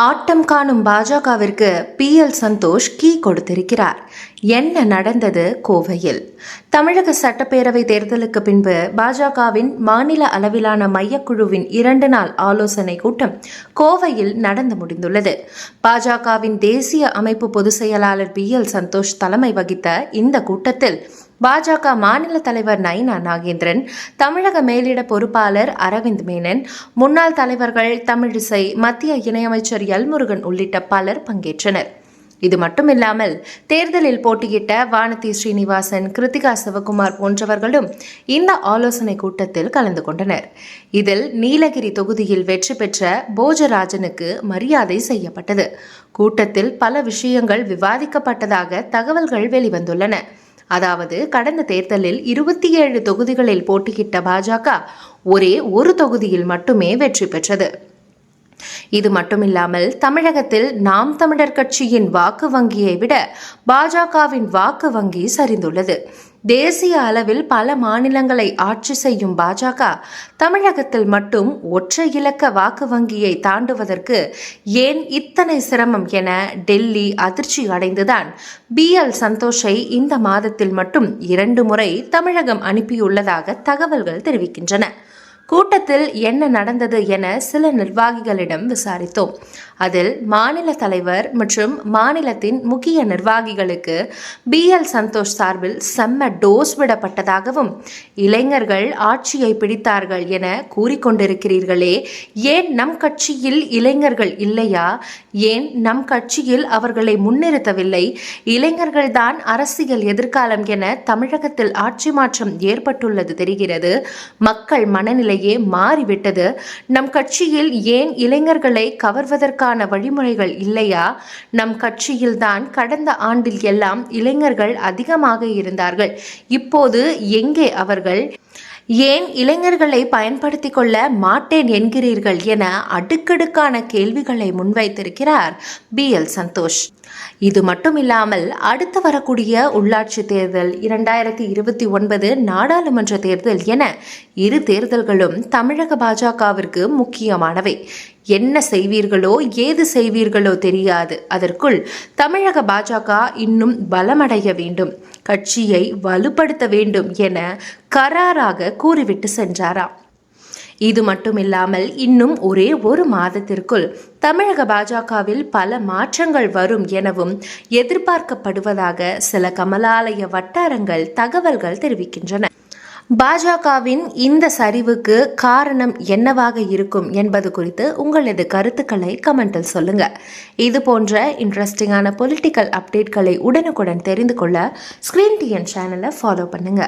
ஆட்டம் காணும் பாஜகவிற்கு PL Santhosh key கொடுத்திருக்கிறார். என்ன நடந்தது கோவையில்? தமிழக சட்டப்பேரவை தேர்தலுக்கு பின்பு பாஜகவின் மாநில அளவிலான மையக்குழுவின் 2 நாள் ஆலோசனை கூட்டம் கோவையில் நடந்து முடிந்துள்ளது. பாஜகவின் தேசிய அமைப்பு பொதுச் செயலாளர் PL சந்தோஷ் தலைமை வகித்த இந்த கூட்டத்தில் பாஜக மாநில தலைவர் நயினா நாகேந்திரன், தமிழக மேலிட பொறுப்பாளர் அரவிந்த் மேனன், முன்னாள் தலைவர்கள் தமிழிசை, மத்திய இணையமைச்சர் எல் முருகன் உள்ளிட்ட பலர் பங்கேற்றனர். இது மட்டுமில்லாமல் தேர்தலில் போட்டியிட்ட வானதி ஸ்ரீனிவாசன், கிருத்திகா சிவகுமார் போன்றவர்களும் இந்த ஆலோசனை கூட்டத்தில் கலந்து கொண்டனர். இதில் நீலகிரி தொகுதியில் வெற்றி பெற்ற போஜராஜனுக்கு மரியாதை செய்யப்பட்டது. கூட்டத்தில் பல விஷயங்கள் விவாதிக்கப்பட்டதாக தகவல்கள் வெளிவந்துள்ளன. அதாவது, கடந்த தேர்தலில் 27 தொகுதிகளில் போட்டியிட்ட பாஜக ஒரே ஒரு தொகுதியில் மட்டுமே வெற்றி பெற்றது. இது மட்டுமில்லாமல் தமிழகத்தில் நாம் தமிழர் கட்சியின் வாக்கு வங்கியை விட பாஜகவின் வாக்கு வங்கி சரிந்துள்ளது. தேசிய அளவில் பல மாநிலங்களை ஆட்சி செய்யும் பாஜக தமிழகத்தில் மட்டும் ஒற்றை இலக்க வாக்கு வங்கியை தாண்டுவதற்கு ஏன் இத்தனை சிரமம் என டெல்லி அதிர்ச்சி அடைந்துதான் PL சந்தோஷை இந்த மாதத்தில் மட்டும் 2 முறை தமிழகம் அனுப்பியுள்ளதாக தகவல்கள் தெரிவிக்கின்றன. கூட்டத்தில் என்ன நடந்தது என சில நிர்வாகிகளிடம் விசாரித்தோம். அதில் மாநில தலைவர் மற்றும் மாநிலத்தின் முக்கிய நிர்வாகிகளுக்கு PL சந்தோஷ் சார்பில் செம்ம டோஸ் விடப்பட்டதாகவும், இளைஞர்கள் ஆட்சியை பிடித்தார்கள் என கூறிக்கொண்டிருக்கிறீர்களே, ஏன் நம் கட்சியில் இளைஞர்கள் இல்லையா? ஏன் நம் கட்சியில் அவர்களை முன்னிறுத்தவில்லை? இளைஞர்கள்தான் அரசியல் எதிர்காலம் என தமிழகத்தில் ஆட்சி மாற்றம் ஏற்பட்டுள்ளது தெரிகிறது. மக்கள் மனநிலை மாறிவிட்டது. நம் கட்சியில் ஏன் இளைஞர்களை கவர்வதற்கான வழிமுறைகள் இல்லையா? நம் கட்சியில்தான் கடந்த ஆண்டில் எல்லாம் இளைஞர்கள் அதிகமாக இருந்தார்கள். இப்போது எங்கே அவர்கள்? ஏன் இளைஞர்களை பயன்படுத்திக் கொள்ள மாட்டேன் என்கிறீர்கள் என அடுக்கடுக்கான கேள்விகளை முன்வைத்திருக்கிறார் PL சந்தோஷ். இது மட்டுமில்லாமல் அடுத்து வரக்கூடிய உள்ளாட்சி தேர்தல், 2029 நாடாளுமன்ற தேர்தல் என 2 தேர்தல்களும் தமிழக பாஜகவிற்கு முக்கியமானவை. என்ன செய்வீர்களோ ஏது செய்வீர்களோ தெரியாது. அதற்குள் தமிழக பாஜக இன்னும் பலமடைய வேண்டும், கட்சியை வலுப்படுத்த வேண்டும் என கராராக கூறிவிட்டு சென்றாராம். இது மட்டுமில்லாமல் இன்னும் ஒரே ஒரு மாதத்திற்குள் தமிழக பாஜகவில் பல மாற்றங்கள் வரும் எனவும் எதிர்பார்க்கப்படுவதாக சில கமலாலய வட்டாரங்கள் தகவல்கள் தெரிவிக்கின்றன. பாஜகவின் இந்த சரிவுக்கு காரணம் என்னவாக இருக்கும் என்பது குறித்து உங்களது கருத்துக்களை கமெண்டில் சொல்லுங்க. இது போன்ற இன்ட்ரெஸ்டிங்கான பொலிட்டிக்கல் அப்டேட்களை உடனுக்குடன் தெரிந்து கொள்ள ஸ்கிரீன் TN சேனலை ஃபாலோ பண்ணுங்க.